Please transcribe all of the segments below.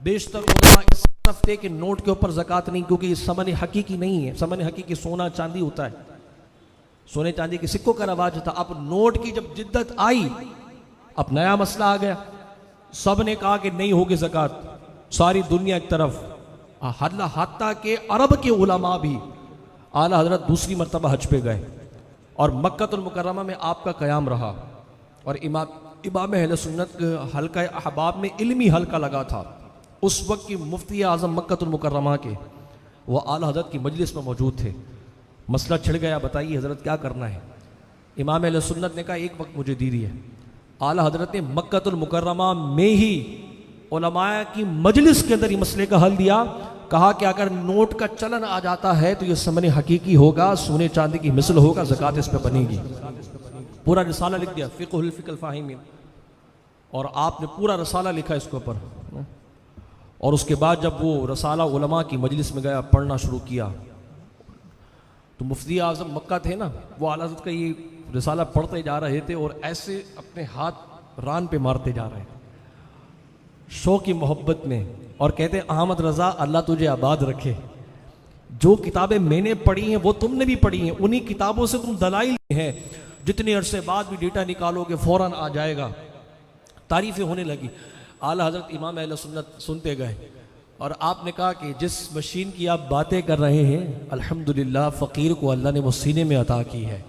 बेशतर उलमा इस तरफ थे कि नोट के ऊपर ज़कात नहीं, क्योंकि ये समन हकीकी नहीं है। समन हकीकी सोना चांदी होता है, सोने चांदी के सिक्कों का रवाज था। अब नोट की जब जिद्दत आई, अब नया मसला आ गया। सब ने कहा कि नहीं होगी ज़कात, सारी दुनिया एक तरफ, हत्ता के अरब के उलमा भी आला हजरत दूसरी मरतबा हज पे गए और मक्कतुल मुकर्रमा में आपका क़याम रहा। और इमाम अहले सुन्नत हल्का अहबाब में इल्मी हल्का लगा था। उस वक्त की मुफ्ती आज़म मक्कतुल मुकर्रमा के वो आला हजरत की मजलिस में मौजूद थे। मसला छिड़ गया, बताइए हजरत क्या करना है। इमाम अहले सुन्नत ने कहा एक वक्त मुझे दीजिए। आला हजरत ने मक्कतुल मुकर्रमा में ही उलमाए की मजलिस के अंदर ही मसले का हल दिया। कहा कि अगर नोट का चलन आ जाता है तो ये समन हकीकी होगा, सोने चांदी की मिसल होगा, ज़कात इस पर बनेगी। पूरा रिसाला लिख दिया, फ़िक़्हुल फ़ाहिमीन, और आपने पूरा रसाला लिखा इसके ऊपर। और उसके बाद जब वो रसाला उलमा की मजलिस में गया, पढ़ना शुरू किया, तो मुफ्ती आज़म मक्का थे ना, वो आला हज़रत का ये रिसाला पढ़ते जा रहे थे और ऐसे अपने हाथ रान पे मारते जा रहे थे शौक़ की मोहब्बत में, और कहते अहमद रज़ा अल्लाह तुझे आबाद रखे। जो किताबें मैंने पढ़ी हैं वो तुमने भी पढ़ी हैं, उन्हीं किताबों से तुम दलाइल हैं। जितने अरसे बाद भी डेटा निकालोगे फ़ौरन आ जाएगा। तारीफ़ें होने लगी। आला हज़रत इमाम अहले सुन्नत सुनते गए और आपने कहा कि जिस मशीन की आप बातें कर रहे हैं, अल्हम्दुलिल्लाह फ़कीर को अल्लाह ने वो सीने में अता की है,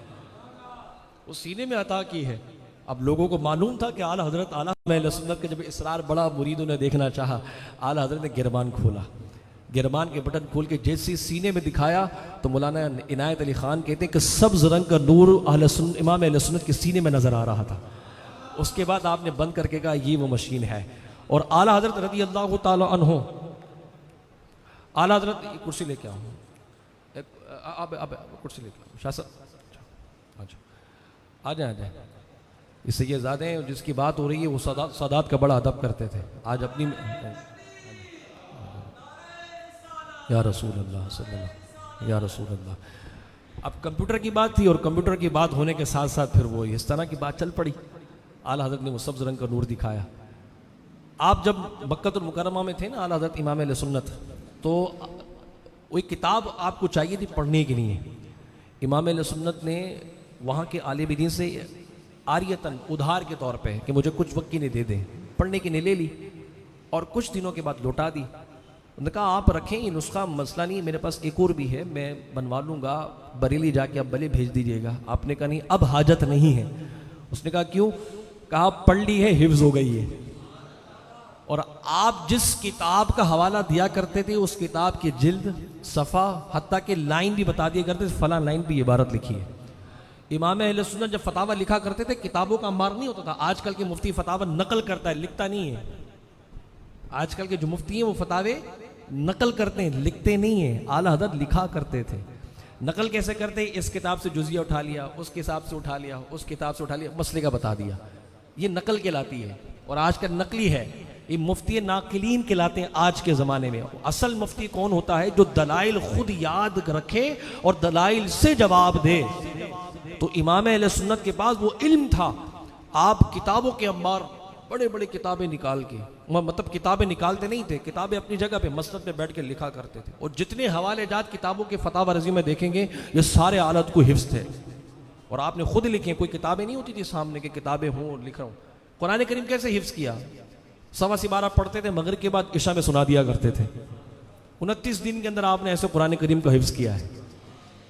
वो सीने में अता की है। अब लोगों को मालूम था कि आला हज़रत अहले सुन्नत के जब इसरार बड़ा मुरीदों ने देखना चाहा, आला हज़रत ने गिरबान खोला। गिरबान के बटन खोल के जैसे सीने में दिखाया तो मौलाना इनायत अली ख़ान कहते हैं कि सब्ज़ रंग का नूर इमाम अहले सुन्नत के सीने में नज़र आ रहा था। उसके बाद आपने बंद करके कहा ये वो मशीन है। और आला हज़रत रज़ी अल्लाह ताला अन्हु, आला हज़रत कुर्सी लेके आओ, अब कुर्सी लेके आओ, शाह आ जाए। इससे ये ज़्यादा है जिसकी बात हो रही है वो सादात का बड़ा अदब करते थे। आज अपनी या रसूल अल्लाह सल्लल्लाहु या रसूल अल्लाह। अब कंप्यूटर की बात थी और कंप्यूटर की बात होने के साथ साथ फिर वो इस तरह की बात चल पड़ी। आला हज़रत ने वो सब्ज़ रंग का नूर दिखाया। आप जब मक्कतुल मुकर्रमा में थे ना आला हज़रत इमाम अहले सुन्नत, तो वो एक किताब आपको चाहिए थी पढ़ने के लिए। इमाम अहले सुन्नत ने वहाँ के आलिम दीन से आरियतन उधार के तौर पे कि मुझे कुछ वक्त की नहीं दे दें, पढ़ने की नहीं ले ली और कुछ दिनों के बाद लौटा दी। उन्होंने कहा आप रखें, ये नुस्खा मसला नहीं, मेरे पास एक और भी है, मैं बनवा लूँगा, बरेली जाके आप भले भेज दीजिएगा। आपने कहा नहीं अब हाजत नहीं है। उसने कहा क्यों? कहा पढ़ ली है, हिफ्ज हो गई है। और आप जिस किताब का हवाला दिया करते थे उस किताब की जिल्द, सफ़ा, हत्ता के लाइन भी बता दिया करते थे, फला लाइन भी इबारत लिखी है। इमाम अहले सुन्नत जब फतावा लिखा करते थे किताबों का अंबार नहीं होता था। आजकल के मुफ्ती फतावा नकल करता है, लिखता नहीं है। आजकल के जो मुफ्ती हैं वो फतावे नकल करते हैं, लिखते नहीं हैं। आला हज़रत लिखा करते थे। नकल कैसे करते? इस किताब से जुज़िया उठा लिया, उस किताब से उठा लिया, उस किताब से उठा लिया, मसले का बता दिया। ये नकल कहलाती है और आज का नकली है। ये मुफ्ती नाकिलीन कहलाते हैं आज के ज़माने में। असल मुफ्ती कौन होता है? जो दलाइल खुद याद रखे और दलाइल से जवाब दे। तो इमाम अहले सुन्नत के पास वो इल्म था। आप किताबों के अंबार बड़े बड़े किताबें निकाल के, मतलब किताबें निकालते नहीं थे, किताबें अपनी जगह पे मसनद पे बैठ के लिखा करते थे। और जितने हवाले जात किताबों के फतावा रज़ी में देखेंगे ये सारे आलत को हिफ्ज़ थे और आपने खुद लिखे। कोई किताबें नहीं होती थी सामने के किताबें हों और लिख रहा हूँ। कुरान करीम कैसे हिफ्ज़ किया? 12 पढ़ते थे, मगरिब के बाद इशा में सुना दिया करते थे। 29 दिन के अंदर आपने ऐसे कुरान करीम का हिफ्ज़ किया है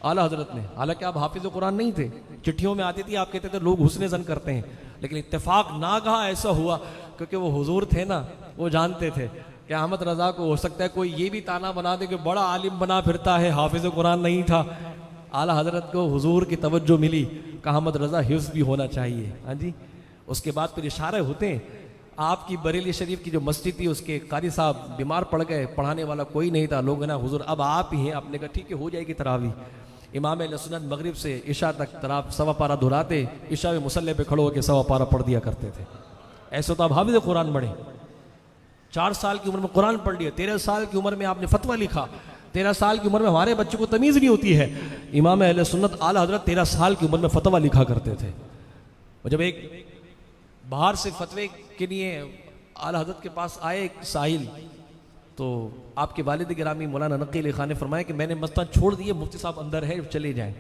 आला हज़रत ने। हालांकि आप हाफिज़ कुरान नहीं थे, चिट्ठियों में आती थी, आप कहते थे लोग हुस्न ज़न करते हैं, लेकिन इत्तेफाक ना कहा ऐसा हुआ क्योंकि वो हुजूर थे ना, वो जानते थे कि अहमद रज़ा को हो सकता है कोई ये भी ताना बना दे कि बड़ा आलिम बना फिरता है, हाफिज़ कुरान नहीं था। आला हज़रत को हुजूर की तवज्जो मिली कि अहमद रज़ा हिफ्ज़ भी होना चाहिए। हाँ जी। उसके बाद फिर इशारे होते हैं। आपकी बरेली शरीफ की जो मस्जिद थी उसके कारी साहब बीमार पड़ गए, पढ़ाने वाला कोई नहीं था। लोग ना हुजूर अब आप ही हैं। आपने कहा ठीक है हो जाएगी तरावी। इमाम अहले सुन्नत मगरिब से इशा तक तराब सवा पारा दोहराते, इशा में मुसल्ले पे खड़ो होकर सवा पारा पढ़ दिया करते थे। ऐसे तो आप हाफिज़ कुरान पढ़े, 4 साल की उम्र में कुरान पढ़ लिया, 13 साल की उम्र में आपने फतवा लिखा, 13 साल की उम्र में हमारे बच्चों को तमीज़ नहीं होती है। इमाम अहले सुन्नत आला हज़रत 13 साल की उम्र में फतवा लिखा करते थे। और जब एक बाहर से फतवे के लिए आला हज़रत के पास आए एक साहिल, तो आपके वालिद गिरामी मौलाना नकी अली खान ने फरमाया कि मैंने मस्जिद छोड़ दिए, मुफ्ती साहब अंदर है, चले जाएं।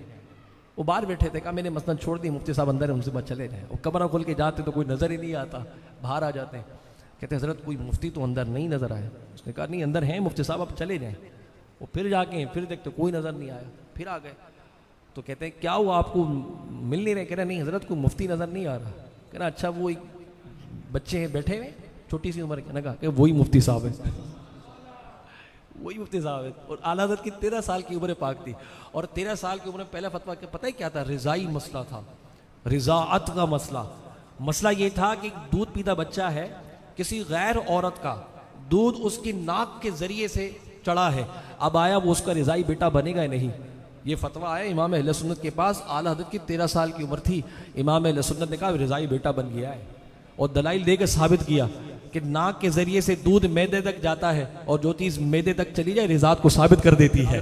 वो बाहर बैठे थे, कहा मैंने मस्जिद छोड़ दी, मुफ्ती साहब अंदर है, उनसे बात चले जाएं। वो कमरा खोल के जाते तो कोई नज़र ही नहीं आता, बाहर आ जाते हैं। कहते हज़रत कोई मुफ्ती तो अंदर नहीं नज़र आया। उसने कहा नहीं अंदर हैं मुफ्ती साहब, आप चले जाएँ। वो फिर जाके फिर देखते कोई नज़र नहीं आया, फिर आ गए। तो कहते हैं क्या हुआ, आपको मिल नहीं रहे? कह रहे नहीं हज़रत कोई मुफ्ती नज़र नहीं आ रहा। कह रहा अच्छा वो एक बच्चे हैं बैठे हुए छोटी सी उम्र के, ना कहा वही मुफ्ती साहब है, वही मुफ्ती साहब है। और आला हज़रत की 13 साल की उम्र पाक थी, और 13 साल की उम्र में पहला फतवा पता ही क्या था? रिजाई मसला था, रिजाअत का मसला। मसला ये था कि दूध पीता बच्चा है, किसी गैर औरत का दूध उसकी नाक के जरिए से चढ़ा है, अब आया वो उसका रिजाई बेटा बनेगा या नहीं? ये फतवा आया इमाम अहले सुन्नत के पास। आला हज़रत की 13 साल की उम्र थी, इमाम अहले सुन्नत ने कहा रिजाई बेटा बन गया है, और दलाइल देकर साबित किया कि नाक के जरिए से दूध मैदे तक जाता है, और जो चीज़ मैदे तक चली जाए रिजात को साबित कर देती है।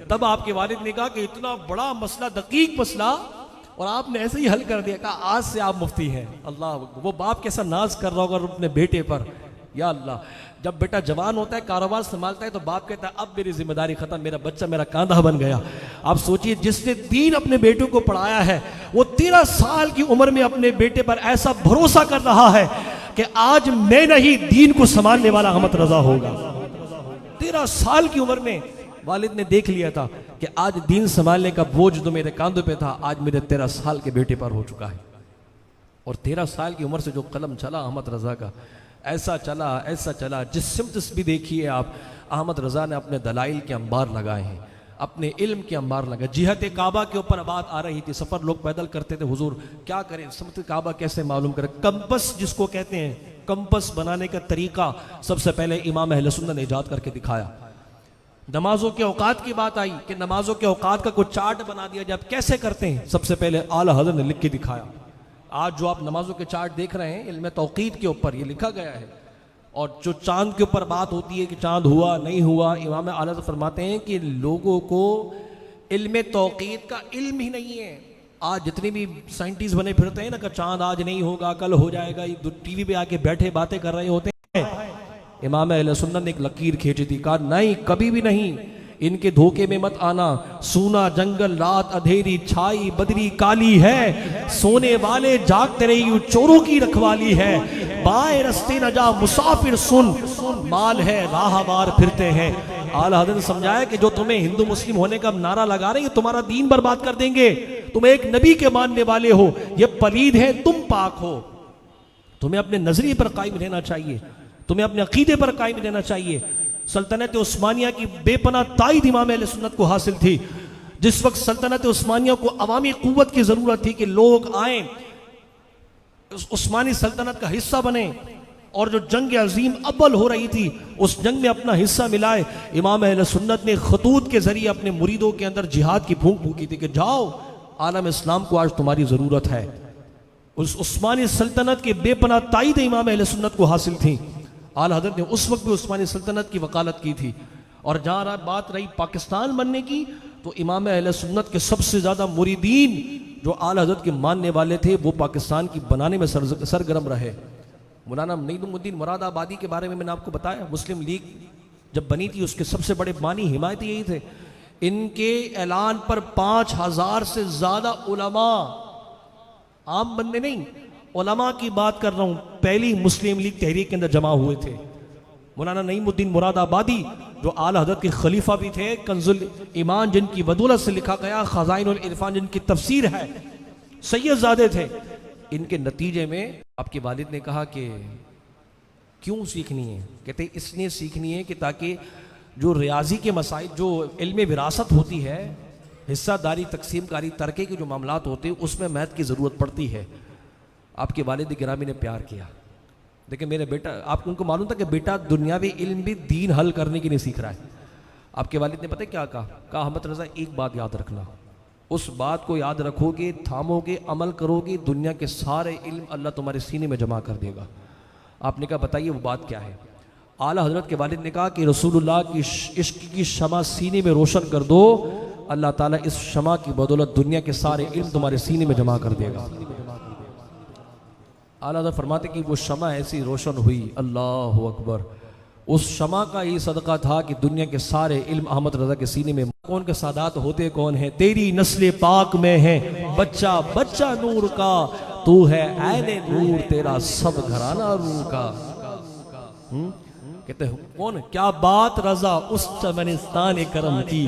तब आपके वालिद ने कहा कि इतना बड़ा मसला, दकीक मसला, और आपने ऐसे ही हल कर दिया। कहा आज से आप मुफ्ती हैं। अल्लाह, वो बाप कैसा नाज कर रहा होगा अपने बेटे पर। या अल्लाह, जब बेटा जवान होता है, कारोबार संभालता है, तो बाप कहता है अब मेरी जिम्मेदारी खत्म, मेरा बच्चा मेरा कांधा बन गया। आप सोचिए जिसने दीन अपने बेटे को पढ़ाया है, वो 13 साल की उम्र में अपने बेटे पर ऐसा भरोसा कर रहा है कि आज मैं नहीं दीन को संभालने वाला अहमद रजा होगा। 13 साल की उम्र में वालिद ने देख लिया था कि आज दीन संभालने का बोझ जो मेरे कांधों पे था, आज मेरे 13 साल के बेटे पर हो चुका है। और 13 साल की उम्र से जो कलम चला अहमद रजा का, ऐसा चला, जिस सिमत भी देखिए आप, अहमद रजा ने अपने दलाइल के अंबार लगाए हैं, अपने इल्म के अंबार लगाए। जिहत काबा के ऊपर बात आ रही थी, सफ़र लोग पैदल करते थे, हुजूर क्या करें, समत काबा कैसे मालूम करें? कंपस जिसको कहते हैं, कंपस बनाने का तरीका सबसे पहले इमाम अहले सुन्नत ने इजाद करके दिखाया। नमाजों के औकात की बात आई कि नमाजों के औकात का कोई चार्ट बना दिया जाए, कैसे करते हैं, सबसे पहले आला हज़रत ने लिख के दिखाया। आज जो आप नमाजों के चार्ट देख रहे हैं, इल्म तौक़ीद के ऊपर ये लिखा गया है। और जो चांद के ऊपर बात होती है कि चांद हुआ नहीं हुआ, इमाम आला फरमाते हैं कि लोगों को इल्म तौक़ीद का इल्म ही नहीं है। आज जितने भी साइंटिस्ट बने फिरते हैं ना कि चांद आज नहीं होगा कल हो जाएगा, ये टीवी पे आके बैठे बातें कर रहे होते हैं। इमाम अहले सुन्नत ने एक लकीर खींची थी, कहा नहीं कभी भी नहीं, इनके धोखे में मत आना। सूना जंगल रात अधेरी छाई, बदरी काली है, सोने वाले जागते रही चोरों की रखवाली है। बाएं रस्ते न जा मुसाफिर सुन, माल है राहवार फिरते हैं। आला हज़रत ने समझाया कि जो तुम्हें हिंदू मुस्लिम होने का नारा लगा रहे हैं, तुम्हारा दीन बर्बाद कर देंगे। तुम एक नबी के मानने वाले हो, ये पलीद है, तुम पाक हो। तुम्हें अपने नजरिए पर कायम रहना चाहिए, तुम्हें अपने अकीदे पर कायम रहना चाहिए। सल्तनत उस्मानिया की बेपनाह ताईद इमाम अहले सुन्नत को हासिल थी। जिस वक्त सल्तनत उस्मानिया को अवामी कुव्वत की जरूरत थी कि लोग आए, उस्मानी सल्तनत का हिस्सा बने, और जो जंग अजीम अव्वल हो रही थी उस जंग में अपना हिस्सा मिलाए, इमाम अहले सुन्नत ने खतूत के जरिए अपने मुरीदों के अंदर जिहाद की फूंक फूकी थी कि जाओ, आलम इस्लाम को आज तुम्हारी जरूरत है। उस उस्मानी सल्तनत के बेपनाह ताईद इमाम अहले सुन्नत को हासिल थी। आला हज़रत ने उस वक्त भी उस्मानी सल्तनत की वकालत की थी। और जहाँ बात रही पाकिस्तान बनने की, तो इमाम अहले सुन्नत के सबसे ज़्यादा मुरीदीन जो आला हज़रत के मानने वाले थे, वो पाकिस्तान की बनाने में सरगर्म रहे। मौलाना नईमुद्दीन मुरादाबादी के बारे में मैंने आपको बताया, मुस्लिम लीग जब बनी थी उसके सबसे बड़े बानी हिमायती यही थे। इनके ऐलान पर 5000 से ज़्यादा उलमा, आम बंदे नहीं, उलमा की बात कर रहा हूं, पहली मुस्लिम लीग तहरीक के अंदर जमा हुए थे। मौलाना नईमुद्दीन मुरादाबादी जो आला हज़रत के खलीफा भी थे, कंजुल ईमान जिनकी बदौलत से लिखा गया, खज़ाइनुल इरफान जिनकी तफसीर है, सैयदजादे थे। इनके नतीजे में आपके वालिद ने कहा कि क्यों सीखनी है? कहते इसलिए सीखनी है कि ताकि जो रियाजी के मसाइल, जो इल्म विरासत होती है, हिस्सादारी तकसीमकारी तरके के जो मामलात होते हैं, उसमें महद की ज़रूरत पड़ती है। आपके वालिद गिरामी ने प्यार किया। देखिए मेरे बेटा, आपको उनको मालूम था कि बेटा दुनियावी इल्म भी दीन हल करने की नहीं सीख रहा है। आपके वालिद ने पता है क्या कहा, अहमद रज़ा एक बात याद रखना, उस बात को याद रखोगे, थामोगे, अमल करोगे, दुनिया के सारे इल्म अल्लाह तुम्हारे सीने में जमा कर देगा। आपने कहा बताइए वो बात क्या है? आला हज़रत के वालिद ने कहा कि रसूलुल्लाह की इश्क की शमा सीने में रोशन कर दो, अल्लाह ताला इस शमा की बदौलत दुनिया के सारे इल्म तुम्हारे सीने में जमा कर देगा। आला हज़रत फरमाते कि वो शमा ऐसी रोशन हुई, अल्लाह अकबर, उस शमा का ये सदका था कि दुनिया के सारे इल्म अहमद रजा के सीने में। कौन के सादात होते कौन है? तेरी नस्ल पाक में है बच्चा बच्चा नूर का, तू है ऐने नूर तेरा सब घराना नूर का। कहते हैं कौन? क्या बात रजा उस चमनिस्तान करम की,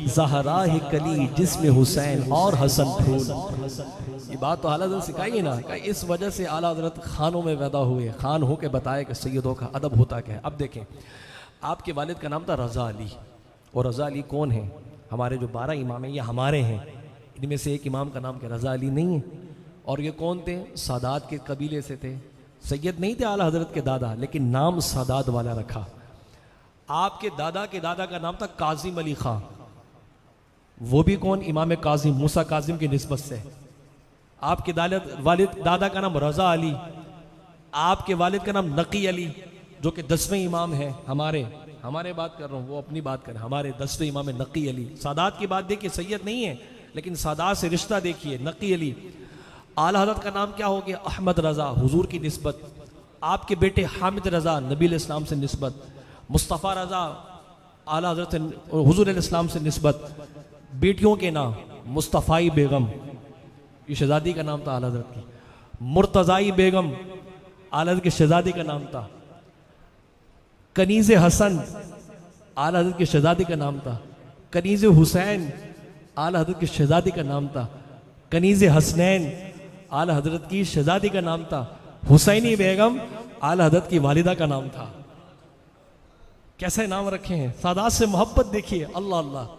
ज़हरा ही कली जिसमें हुसैन और हसन फूल। ये बात तो आला हज़रत सिखाई ना, इस वजह से आला हज़रत खानों में पैदा हुए, खान हो के बताए कि सैयदों का अदब होता क्या है। अब देखें, आपके वालिद का नाम था रज़ा अली, और रज़ा अली कौन है? हमारे जो 12 इमाम हैं ये हमारे हैं, इनमें से एक इमाम का नाम क्या रज़ा अली नहीं है। और ये कौन थे? सादात के कबीले से थे, सैयद नहीं थे आला हज़रत के दादा, लेकिन नाम सादात वाला रखा। आपके दादा के दादा का नाम था काजिम अली खां, वो भी कौन? इमाम काजिम, मूसा काजिम की निस्बत से। आपके वालिद दादा का नाम रज़ा अली, आपके वालिद का नाम नकी अली, जो कि 10वें इमाम है हमारे बात कर रहा हूँ, वो अपनी बात कर, हमारे 10वें इमाम है नकी अली। सादात की बात देखिए, सैयद नहीं है, लेकिन सादात से रिश्ता देखिए, नकी अली। आला हज़रत का नाम क्या हो गया? अहमद रज़ा, हुजूर की निस्बत। आपके बेटे हामिद रज़ा, नबी इस्लाम से निस्बत। मुस्तफ़ा रज़ा, आला हज़रत हुजूर इस्लाम से निस्बत। बेटियों के नाम मुस्तफ़ाई बेगम, ये शहजादी का नाम था आला हज़रत की। मुर्तज़ाई बेगम, आला हज़रत की शहजादी का नाम था। कनीज़ हसन, आला हज़रत की शहजादी का नाम था। कनीज़ हुसैन, आला हज़रत की शहजादी का नाम था। कनीज़ हसनैन, आला हज़रत की शहजादी का नाम था। हुसैनी बेगम, आला हज़रत की वालिदा का नाम था। कैसे नाम रखे हैं! सादात से मोहब्बत देखिए, अल्लाह अल्लाह।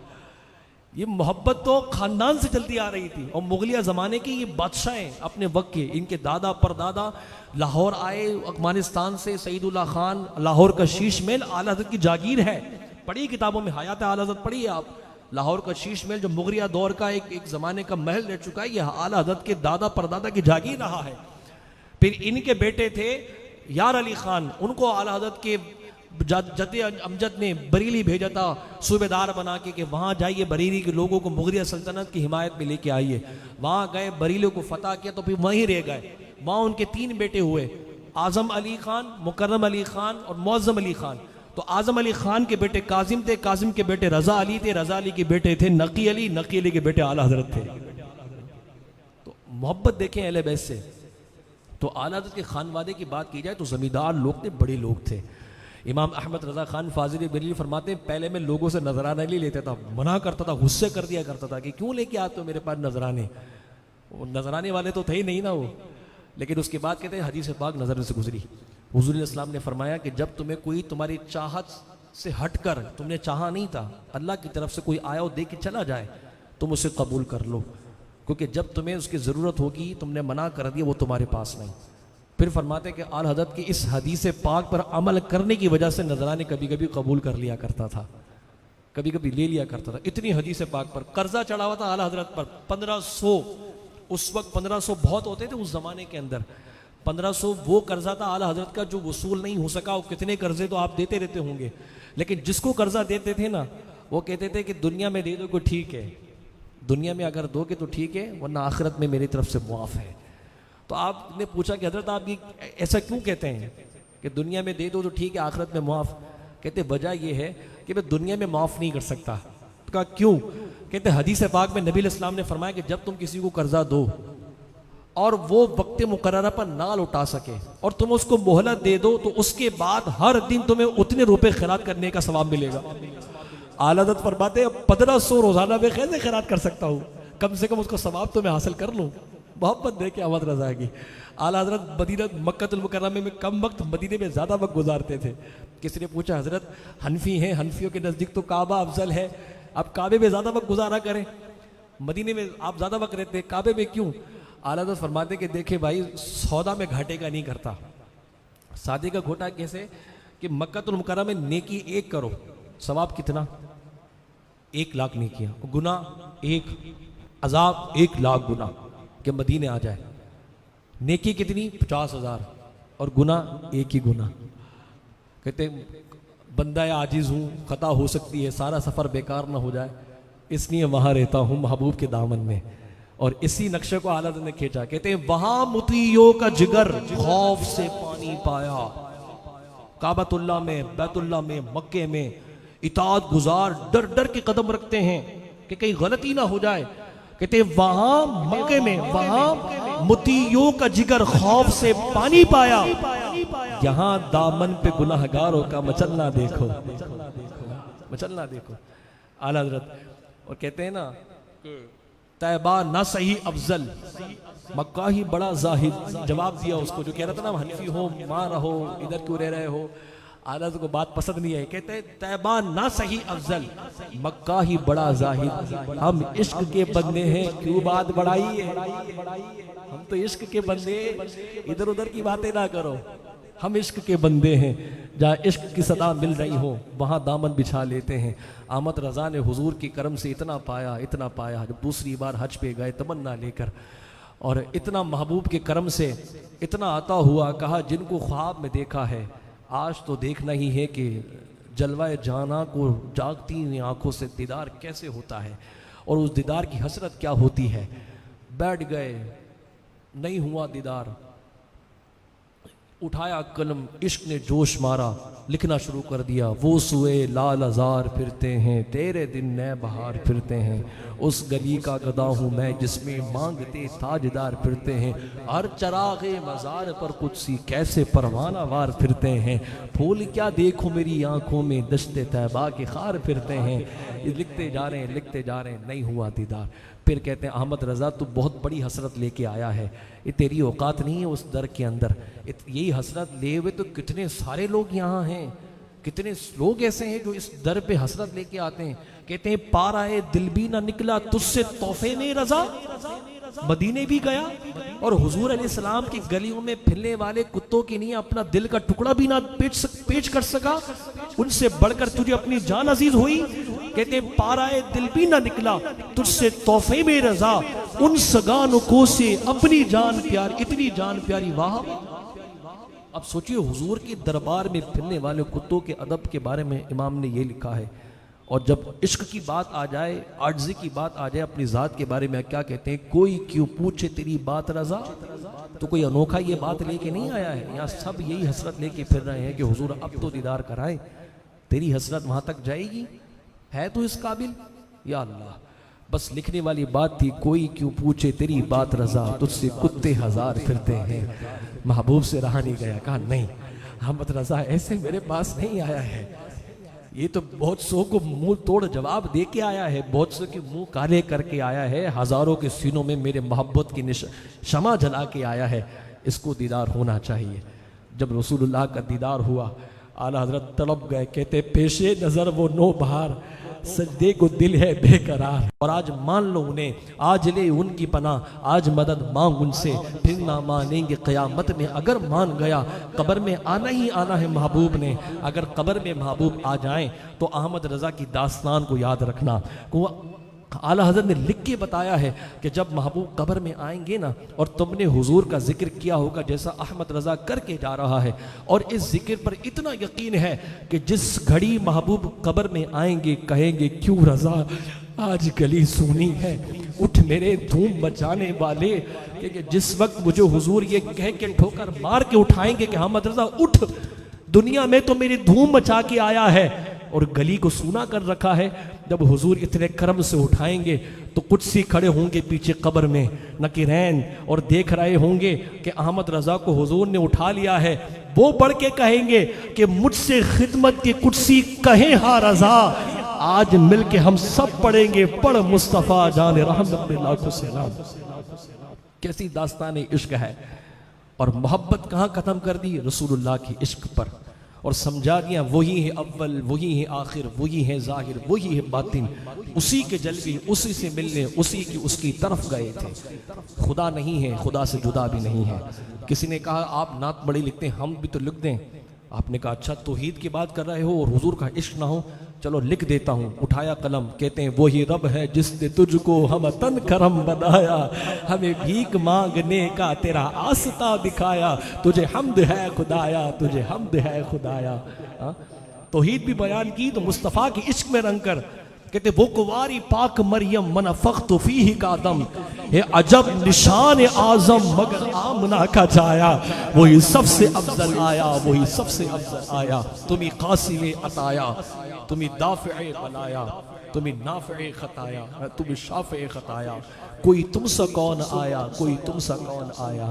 ये मोहब्बत तो खानदान से चलती आ रही थी। और मुगलिया ज़माने की ये बादशाहें अपने वक्त के, इनके दादा परदादा लाहौर आए अफगानिस्तान से। सईदुल्लाह खान लाहौर का शीश महल आला हज़रत की जागीर है, पढ़ी किताबों में, हयात आला हज़रत पढ़िए आप। लाहौर का शीश महल जो मुगलिया दौर का एक ज़माने का महल रह चुका है, यह आला हज़रत के दादा परदादा की जागीर रहा है। फिर इनके बेटे थे यार अली खान, उनको आला हज़रत के जद्दे अमजद ने बरेली भेजा था सूबेदार बना के वहाँ जाइए, बरेली के लोगों को मुगलिया सल्तनत की हिमायत में लेके आइए। वहाँ गए, बरेली को फतह किया, तो फिर वहीं रह गए। वहाँ उनके 3 बेटे हुए, आज़म अली खान, मुकर्रम अली खान और मुअज़्ज़म अली खान। तो आज़म अली खान के बेटे काजिम थे, काजिम के बेटे रज़ा अली थे, रज़ा अली के बेटे थे नकी अली, नकी अली के बेटे आला हज़रत थे। तो मोहब्बत देखें अहले बैत से। तो आला हज़रत के खानवादे की बात की जाए तो ज़मींदार लोग थे, बड़े लोग थे। इमाम अहमद रज़ा खान फाजिल बरेली फरमाते हैं, पहले मैं लोगों से नजराना नहीं लेता था, मना करता था, गुस्से कर दिया करता था कि क्यों लेके आते हो मेरे पास नजराने। वो नजराने वाले तो थे ही नहीं ना वो। लेकिन उसके बाद कहते हैं हदीस पाक नजर से गुजरी, हुजूर इस्लाम ने फरमाया कि जब तुम्हें कोई तुम्हारी चाहत से हटकर, तुमने चाहा नहीं था, अल्लाह की तरफ से कोई आया और दे के चला जाए, तुम उसे कबूल कर लो, क्योंकि जब तुम्हें उसकी ज़रूरत होगी तुमने मना कर दिया, वो तुम्हारे पास नहीं। फिर फरमाते कि आला हज़रत की इस हदीस पाक पर अमल करने की वजह से नजराने कभी कभी कबूल कर लिया करता था, कभी कभी ले लिया करता था। इतनी हदीस पाक पर कर्जा चढ़ा हुआ था आला हज़रत पर 1500। उस वक्त 1500 बहुत होते थे उस जमाने के अंदर। 1500 वो कर्जा था आला हज़रत का जो वसूल नहीं हो सका। वो कितने कर्जे तो आप देते रहते होंगे, लेकिन जिसको कर्जा देते थे ना, वो कहते थे कि दुनिया में दे दो को ठीक है, दुनिया में अगर दोगे तो ठीक है, वरना आखिरत में मेरी तरफ से मुआफ़ है। तो आपने पूछा कि हज़रत आप ये ऐसा क्यों कहते हैं कि दुनिया में दे दो तो ठीक है, आखिरत में मुआफ़? कहते वजह ये है कि मैं दुनिया में माफ़ नहीं कर सकता। तो कहा क्यों? कहते हदीस पाक में नबी इस्लाम ने फरमाया कि जब तुम किसी को कर्जा दो और वो वक्त मुकर्ररा पर ना लौटा सके और तुम उसको मोहलत दे दो, तो उसके बाद हर दिन तुम्हें उतने रुपए खैरात करने का सवाब मिलेगा। आला हज़रत फरमाते 1500 रोजाना में कैसे खैरात कर सकता हूँ, कम से कम उसको सवाब तो मैं हासिल कर लूँ। मोहब्बत देख के अहमद रज़ा की। आला हज़रत मदीना मक्कतुल मुकर्रमा में कम वक्त, मदीने में ज़्यादा वक्त गुजारते थे। किसी ने पूछा हज़रत हनफी हैं, हनफियों के नज़दीक तो काबा अफजल है, अब काबे में ज़्यादा वक्त गुजारा करें, मदीने में आप ज़्यादा वक्त रहते हैं, काबे में क्यों? आला हज़रत फरमाते कि देखे भाई, सौदा में घाटे का नहीं करता। सादे का घोटा कैसे कि मक्कतुल मुकर्रमा में नेकी 1 करो, सवाब कितना? 1 लाख नेकियां, गुना 1, अजाब 1 लाख गुना के मदीने आ जाए। नेकी कितनी? 50,000 और गुना 1 ही गुना। कहते बंदा आजिज हूँ, खता हो सकती है, सारा सफ़र बेकार ना हो जाए, इसलिए वहाँ रहता हूँ महबूब के दामन में। और इसी नक्शे को आला हज़रत ने खींचा। कहते हैं वहाँ मुतियों का जिगर खौफ से पानी पाया, काबतुल्लाह में, बैतुल्लाह में, मक्के में इताअत गुजार डर डर के कदम रखते हैं कि कहीं गलती ना हो जाए। कहते वहां मक्के में, वहां मुतियों का जिगर खौफ से पानी पाया, यहां दामन पे गुनाहगारों का मचलना देखो, मचलना देखो। आला हज़रत और कहते हैं ना तैबा ना सही अफजल, मक्का ही बड़ा जाहिद। जवाब दिया उसको जो कह रहा था ना हनफी हो, मां रहो, इधर क्यों रह रहे हो। आला को बात पसंद नहीं है, कहते हैं तैबा ना सही अफजल, मक्का ही बड़ा जाहिद। हम इश्क के बंदे हैं, क्यों बात बढ़ाई है। हम तो इश्क के बंदे, इधर उधर की बातें ना करो। हम इश्क के बंदे हैं, जहाँ इश्क की सदा मिल रही हो वहाँ दामन बिछा लेते हैं। अहमद रज़ा ने हुजूर की करम से इतना पाया, इतना पाया। जब दूसरी बार हज पे गए तमन्ना लेकर, और इतना महबूब के करम से इतना आता हुआ, कहा जिनको ख्वाब में देखा है आज तो देखना ही है कि जलवाए जाना को जागती आंखों से दीदार कैसे होता है और उस दीदार की हसरत क्या होती है। बैठ गए, नहीं हुआ दीदार, उठाया कलम, इश्क ने जोश मारा, लिखना शुरू कर दिया। वो सुए लाल हजार फिरते हैं, तेरे दिन नए बहार फिरते हैं। उस गली का गदा हूँ मैं जिसमें मांगते ताजदार फिरते हैं। हर चरागे मजार पर कुछ सी कैसे परवाना वार फिरते हैं। फूल क्या देखो मेरी आंखों में, दश्ते तैबा के खार फिरते हैं। लिखते जा रहे हैं, लिखते जा रहे हैं, नहीं हुआ दीदार। फिर कहते हैं अहमद रज़ा तू बहुत बड़ी हसरत लेके आया है, ये तेरी औकात नहीं है उस दर के अंदर। यही हसरत ले हुए तो कितने सारे लोग यहाँ हैं, कितने लोग ऐसे हैं जो इस दर पे हसरत लेके आते हैं। कहते हैं पाराए दिल भी ना निकला तुझसे तोहफे में रज़ा, मदीने भी गया और हुजूर अलैहिस्सलाम की गलियों में फिरने वाले कुत्तों के लिए अपना दिल का टुकड़ा भी ना पेश कर सका, उनसे बढ़कर तुझे अपनी जान अजीज हुई। कहते पाराए दिल भी ना निकला तुझसे तोहफे में रज़ा, उन सगानुकों से अपनी जान प्यारी, इतनी जान प्यारी। वाह, अब सोचिए हुजूर के दरबार में फिरने वाले कुत्तों के अदब के बारे में इमाम ने ये लिखा है। और जब इश्क की बात आ जाए, आर्ज़ी की बात आ जाए, अपनी ज़ात के बारे में क्या कहते हैं, कोई क्यों पूछे तेरी बात रज़ा। तो कोई अनोखा ये बात लेके नहीं आया है, यहाँ सब यही हसरत लेके फिर रहे हैं कि हुजूर अब तो दीदार कराए। तेरी हसरत वहाँ तक जाएगी, है तो इस काबिल। या अल्लाह, बस लिखने वाली बात थी, कोई क्यों पूछे तेरी बात रज़ा, तुझसे कुत्ते हजार फिरते हैं। महबूब से रहा नहीं गया, कहा नहीं अहमद रज़ा ऐसे मेरे पास नहीं आया है। ये तो बहुत सौ को मुंह तोड़ जवाब दे के आया है, बहुत सौ के मुंह काले करके आया है, हजारों के सीनों में मेरे मोहब्बत की शमा जला के आया है। इसको दीदार होना चाहिए। जब रसूलुल्लाह का दीदार हुआ, आला हजरत तड़प गए। कहते पेशे नजर वो नो बहार, सजदे को दिल है बेकरार। और आज मान लो उन्हें, आज ले उनकी पनाह, आज मदद मांग उनसे, फिर ना मानेंगे क़यामत में। अगर मान गया कब्र में आना ही आना है महबूब ने। अगर कब्र में महबूब आ जाएं तो अहमद रज़ा की दास्तान को याद रखना। आला हज़रत ने लिख के बताया है कि जब महबूब कब्र में आएंगे ना, और तुमने हुजूर का जिक्र किया होगा जैसा अहमद रज़ा करके जा रहा है, और इस जिक्र पर इतना यकीन है कि जिस घड़ी महबूब कब्र में आएंगे कहेंगे क्यों रज़ा आज गली सूनी है, उठ मेरे धूम मचाने वाले। कि जिस वक्त मुझे हुजूर ये कह के ठोकर मार के उठाएंगे कि अहमद रज़ा उठ, दुनिया में तो मेरी धूम मचा के आया है और गली को सूना कर रखा है। जब हुजूर इतने कर्म से उठाएंगे तो कुछ सी खड़े होंगे पीछे कब्र में नकीरैन, और देख रहे होंगे कि अहमद रज़ा को हुजूर ने उठा लिया है। वो बढ़ के कहेंगे कि मुझसे खिदमत की कुर्सी कहे हा रज़ा, आज मिल के हम सब पढ़ेंगे पढ़ मुस्तफ़ा जान रहमत सलाम। कैसी दास्तान इश्क है। और मोहब्बत कहाँ ख़त्म कर दी, रसूलुल्लाह की इश्क पर। और समझा दिया वही है अव्वल, वही है आखिर, वही है जाहिर, वही है बातिन। उसी के जलवे, उसी से मिलने, उसी की उसकी तरफ गए थे। खुदा नहीं है, खुदा से जुदा भी नहीं है। किसी ने कहा आप नात बड़ी लिखते हैं, हम भी तो लिख दें। आपने कहा अच्छा तौहीद की बात कर रहे हो और हुजूर का इश्क ना हो, चलो लिख देता हूँ। उठाया कलम, कहते हैं वही रब है जिसने तुझको हम तन करम बनाया, हमें भीख मांगने का तेरा आस्ता दिखाया, तुझे हम्द है खुदाया, तुझे हम्द है खुदाया। तौहीद भी बयान की तो मुस्तफ़ा के इश्क में रंग कर। कहते वो कुवारी पाक मरियम मन फख्त फीही का दम है अजब निशान आजम मगर आमना का जाया वही सबसे अफजल आया वही सबसे अफजल आया तुम्ही कासिम अताया तुम्ही दाफ़े बनाया तुम्ही नाफ़े खताया तुम्ही शाफ़े खताया कोई तुमसे कौन आया कोई तुमसे कौन आया।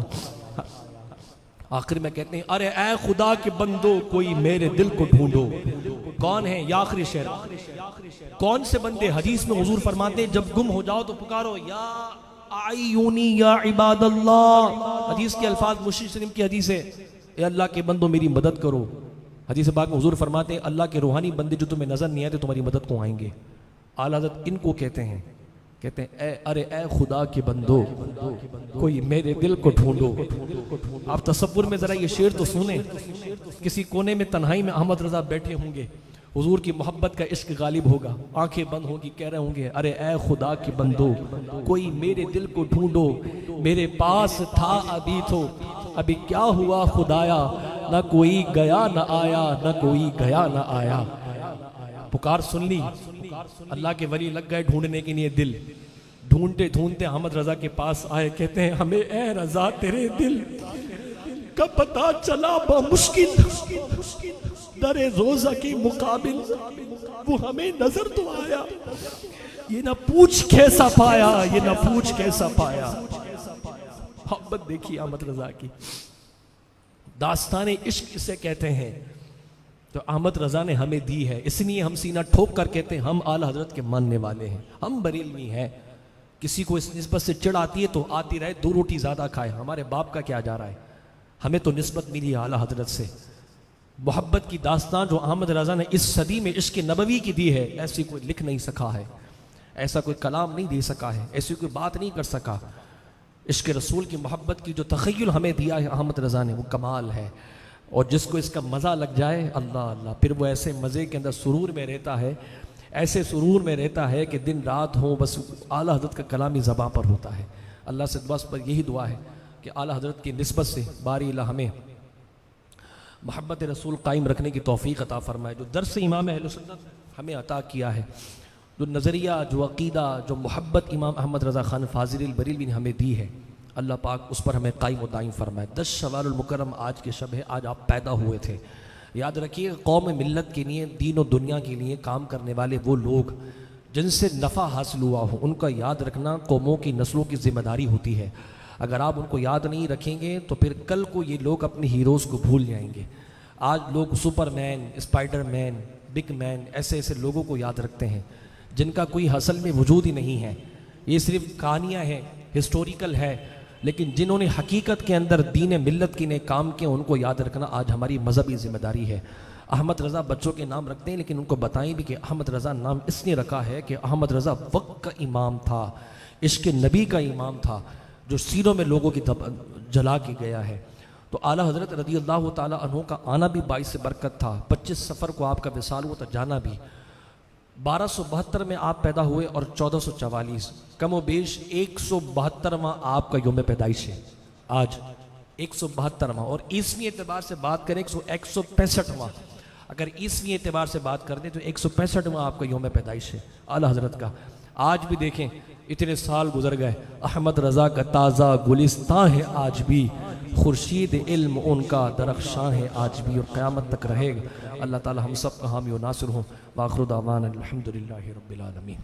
आखिर में कहते हैं अरे ऐ खुदा के बंदो कोई मेरे दिल को ढूंढो। कौन है या आखिरी शेर, कौन से बंदे? हदीस में हुजूर फरमाते हैं जब गुम हो जाओ तो पुकारो या आयूनी या इबादल्लाह। हदीस के अल्फाज मुस्लिम की हदीस है, ए अल्लाह के बंदो मेरी मदद करो। हदीस पाक में हुजूर फरमाते हैं अल्लाह के रूहानी बंदे जो तुम्हें नजर नहीं आते तुम्हारी मदद को आएंगे। आला हज़रत इनको कहते हैं अरे ए खुदा के बंदो कोई मेरे दिल को ढूंढो। आप तसव्वुर में जरा ये शेर तो सुने, किसी कोने में तन्हाई में अहमद रजा बैठे होंगे, हुजूर की मोहब्बत का इश्क गालिब होगा, आंखें बंद होगी, कह रहे होंगे अरे ए खुदा के बंदो कोई मेरे दिल को ढूंढो, मेरे पास था अभी तो अभी क्या हुआ खुदाया, ना कोई गया ना आया ना कोई गया ना आया। पुकार सुन ली, अल्लाह के वली लग गए ढूंढने के लिए दिल। ढूंढते ढूंढते अहमद रजा के पास आए, कहते हैं हमें ए रजा तेरे दिल कब पता चला मुश्किल दरे रोजा के मुकाबिल वो हमें नजर तो आया, ये ना पूछ कैसा पाया ये ना पूछ कैसा पाया। मोहब्बत देखिए अहमद रजा की, दास्ताने इश्क इसे कहते हैं तो अहमद रजा ने हमें दी है, इसलिए हम सीना ठोक कर कहते हैं हम आला हजरत के मानने वाले हैं, हम बरेलवी हैं। किसी को इस निस्बत से चिढ़ आती है तो आती रहे, 2 रोटी ज़्यादा खाए, हमारे बाप का क्या जा रहा है, हमें तो निस्बत मिली आला हजरत से। मोहब्बत की दास्तान जो अहमद रजा ने इस सदी में इश्क नबवी की दी है, ऐसी कोई लिख नहीं सका है, ऐसा कोई कलाम नहीं दे सका है, ऐसी कोई बात नहीं कर सका। इश्क रसूल की मोहब्बत की जो तख़य्युल हमें दिया है अहमद रजा ने, वो कमाल है। और जिसको इसका मज़ा लग जाए अल्लाह अल्लाह, फिर वो ऐसे मज़े के अंदर सुरूर में रहता है, ऐसे सुरूर में रहता है कि दिन रात हो बस आला हज़रत का कलाम ही ज़बां पर होता है। अल्लाह से बस पर यही दुआ है कि आला हज़रत की निस्बत से बारी अल्लाह हमें मोहब्बत रसूल कायम रखने की तौफ़ीक़ अता फ़रमाए। जो दर्स इमाम अहले सुन्नत हमें अता किया है, जो नज़रिया जो अक़ीदा जो मोहब्बत इमाम अहमद रज़ा ख़ान फ़ाज़िल बरेलवी ने हमें दी है, अल्लाह पाक उस पर हमें कायम व दायम फरमाए। 10 शवालुल मुकर्रम आज के शब है, आज आप पैदा हुए थे। याद रखिए कौम मिल्लत के लिए दीन और दुनिया के लिए काम करने वाले वो लोग जिनसे नफ़ा हासिल हुआ हो, उनका याद रखना कौमों की नस्लों की जिम्मेदारी होती है। अगर आप उनको याद नहीं रखेंगे तो फिर कल को ये लोग अपने हीरोज़ को भूल जाएंगे। आज लोग सुपरमैन, स्पाइडरमैन, बिग मैन ऐसे ऐसे लोगों को याद रखते हैं जिनका कोई असल में वजूद ही नहीं है, ये सिर्फ कहानियाँ हैं, हिस्टोरिकल है। लेकिन जिन्होंने हकीकत के अंदर दीन मिल्लत के लिए काम किया उनको याद रखना आज हमारी मजहबी जिम्मेदारी है। अहमद रज़ा बच्चों के नाम रखते हैं, लेकिन उनको बताएं भी कि अहमद रज़ा नाम इसलिए रखा है कि अहमद रज़ा वक्त का इमाम था, इश्क नबी का इमाम था, जो सीरों में लोगों की जला के गया है। तो आला हज़रत रज़ी अल्लाह ताला अन्हु का आना भी 22 बरकत था। 25 सफ़र को आपका विसाल हुआ तो जाना भी। 1272 में आप पैदा हुए और 1444 कम व बेश 172वां आपका योम पैदाइश है आज, 172वां। और ईसवी एतबार से बात करें 165वां, अगर ईसवी एतबार से बात कर दें तो 165वां आपका योम पैदाइश है आला हज़रत का। आज भी देखें इतने साल गुजर गए, अहमद रज़ा का ताज़ा गुलिस्तान है आज भी, खुर्शीद इल्म उनका दरख्शां है आज भी और क़यामत तक रहेगा। अल्लाह ताला हम सब का हामी व नासिर हो। वाखिर दावाना अल्हम्दुलिल्लाहि रब्बिल आलमीन।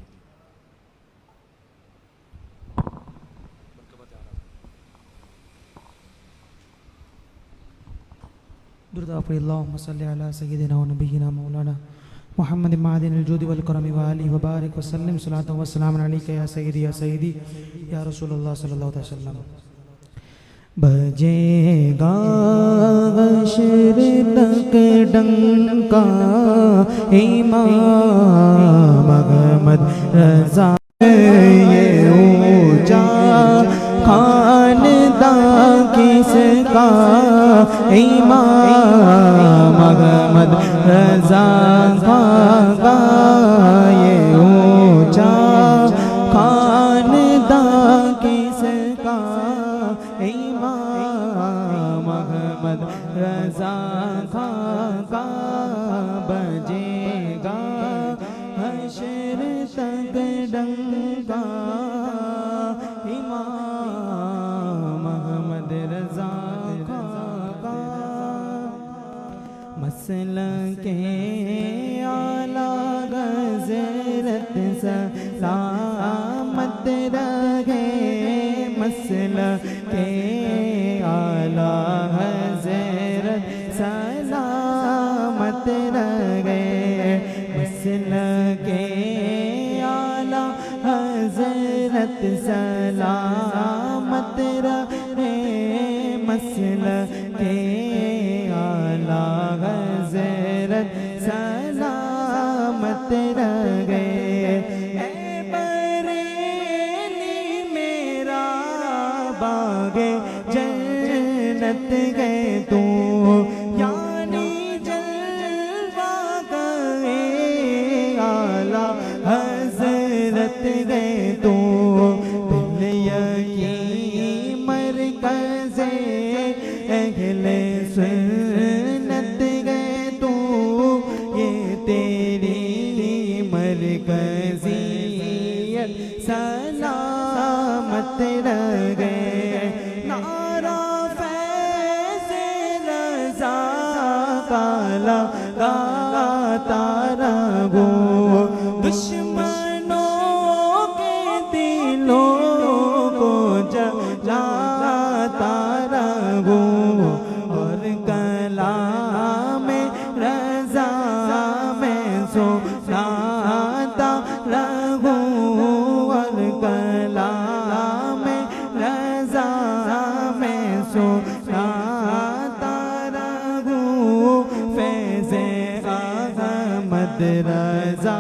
अल्लाहुम्मा सल्लि अला सय्यिदिना व नबिय्यिना मौलाना मुहम्मद मादिनिल जुदी वल करमी व आलिहि व बारिक व सल्लिम सलातो व सलाम अलैका या सय्यदी या रसूलुल्लाह सल्लल्लाहु अलैहि वसल्लम। बजेगा हश्र तक डंका इमाम अहमद रज़ा ये ऊंचा खानदां किसका इमाम अहमद रज़ा का ये ऊंचा खानदां किसका इमाम अहमद रज़ा का बजेगा हश्र डंका इमाम अहमद रजा खाका मसलके आला गज़रत सलामत रहे मसलके आला हज़रत सलामत रहे मसलके आला हज़रत सलामत रहे मसलके आला हज़रत सलामत रहे ए बरेली मेरा बागे जन्नत गए तू यानी जलवा गए आला हज़रत गए तू दिल यकी मरकज़े अहले सुन्नत गए तू ये तेरी मरकज़ियत सलामत रहे नारा फैज़े रज़ा काला गाता रहो दुश्मनों के दिलों को जलाता रहो और कलाम रज़ा में सुनाता रहो और कलाम रज़ा में सुनाता रहो फैज़े अहमद रज़ा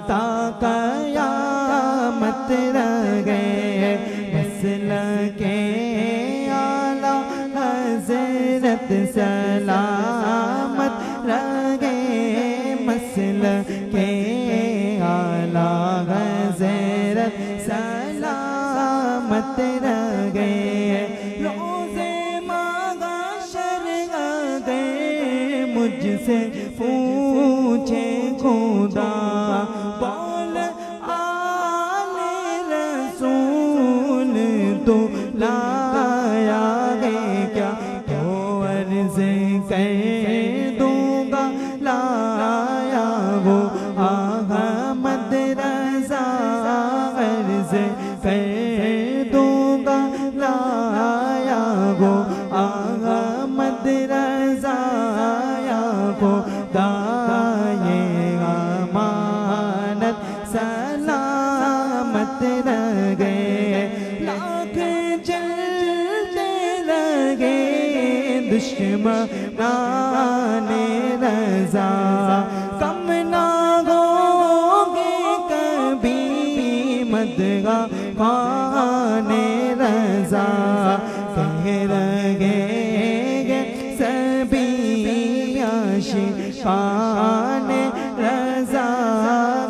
ता क़यामत रहे मसलके आला हज़रत सलामत रहे मसलके आला हज़रत सलामत रहे रोज़े मागाशर गए मुझसे पूछे खुदा बोल आले रसूल तो लाया है क्या तो अर्ज़ कर दूंगा लाया वो अहमद रज़ा अर्ज़ कर दूंगा लाया वो अहमद रज़ा को दाये अमानत सलामत रहे लाख जलते लगे दुश्मनाने रज़ा कम ना होगे कभी मदगा खाने रज़ा कह रहे सभी आशिकाने रज़ा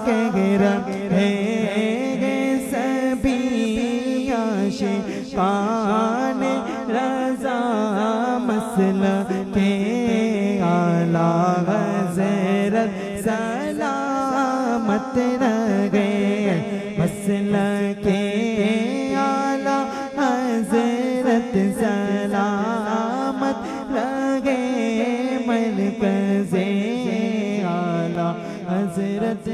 कह रहे सभी आशिकाने रज़ा मसलके आला हज़रत सलामत रहे मसलके आला हज़रत सलामत रहे मरकज़े आला हज़रत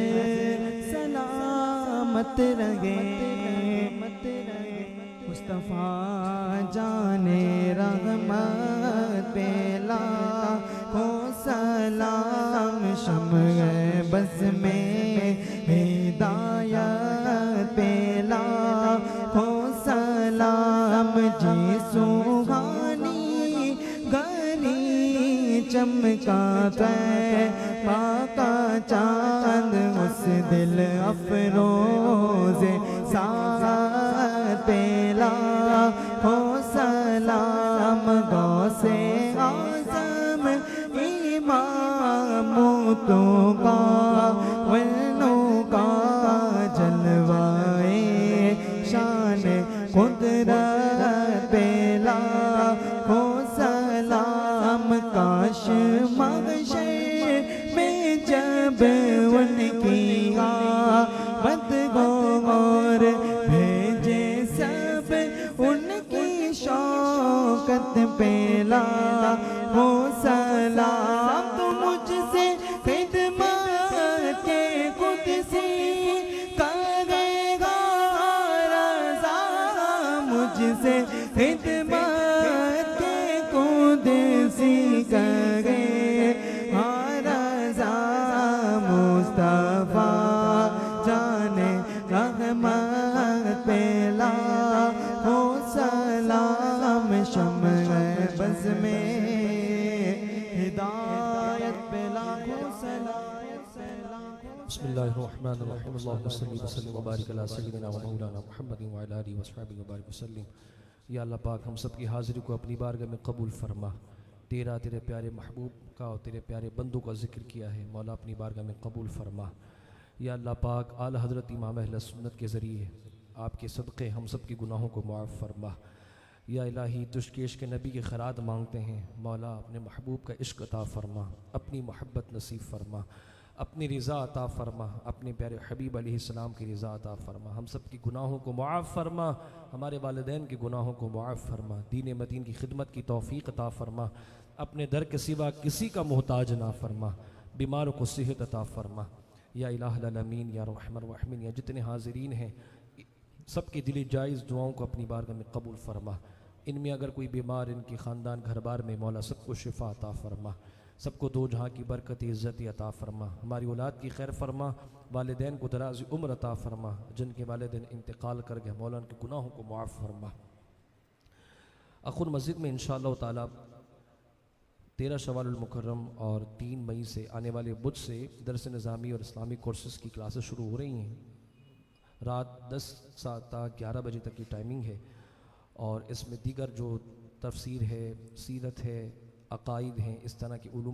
सलामत रहे मुस्तफ़ा जाने रहमत पेला को सलाम शम्अ बस में हिदायत पेला को सलाम जी सुहानी गली चमका पाका चांद उस दिल अफरोज़े साथ पेला हो सलाम गौसे आज़म इमाम तो का वनो का जलवाए शान कुदरत पेला हो सलाम काश मगशे में जब उनकी आमद और भेजे सब उनकी शौकत पे लाखों सलाम। तो मुझसे खिदमत के कुदसी करेगा रज़ा, मुझसे खिदमत के कुदसी करेगा रज़ा। मुस्तफा जाने रहमत पे लाखों सलाम। शम्अ बज़ में हिदायत पे लाखों सलाम। बिस्मिल्लाहिर्रहमानिर्रहीम। अल्लाहुम्मा सल्लि व सल्लिम व बारिक अला सय्यिदिना व मौलाना मुहम्मदिन व अला आलिहि व अस्हाबिहि व बारिक वसल्लम। या अल्लाह पाक हम सब की हाज़िरी को अपनी बारगाह में कबूल फरमा। तेरे प्यारे महबूब का और तेरे प्यारे बंदों का जिक्र किया है, मौला अपनी बारगाह में कबूल फरमा। या अल्लाह पाक आला हज़रत इमाम अहले सुन्नत के ज़रिए आपके सदक़े हम सब की गुनाहों को मुआफ़ फरमा। या इलाही तुश्केश के नबी के खैरात मांगते हैं, मौला अपने महबूब का इश्क अता फरमा, अपनी मोहब्बत नसीब फरमा, अपनी रज़ा अता फरमा, अपने प्यारे हबीब अलैहिस्सलाम की रज़ा अता फरमा। हम सब की गुनाहों को मुआफ़ फरमा, हमारे वालिदैन के गुनाहों को मुआफ़ फरमा। दीन मदीन की खिदमत की तौफ़ीक़ अता फरमा, अपने दर के सिवा किसी का मोहताज ना फरमा, बीमारों को सेहत अता फरमा। या इलाहुल आलमीन या रहमान रहीम। या जितने हाज़िरीन हैं सबकी दिली जायज़ दुआओं को अपनी बारगाह में कबूल फरमा। इनमें अगर कोई बीमार, इनके ख़ानदान घर बार में, मौला सबको शिफ़ा अता फरमा, सबको दो जहाँ की बरकत इज़्ज़त अता फरमा। हमारी औलाद की खैर फरमा, वालिदैन को दराज़ उम्र अता फरमा, जिनके वालिदैन इंतकाल कर गए मौला उनके गुनाहों को मुआफ़ फरमा। अखुर मस्जिद में इंशाअल्लाह ताला 13 शवाल मुकर्रम और 3 मई से आने वाले बुध से दरस निज़ामी और इस्लामिक कोर्सेज़ की क्लासेस शुरू हो रही हैं। रात 10 से 11 बजे तक की टाइमिंग है और इसमें दीगर जो तफसीर है, सीरत है, अकाइद हैं, इस तरह की उलूम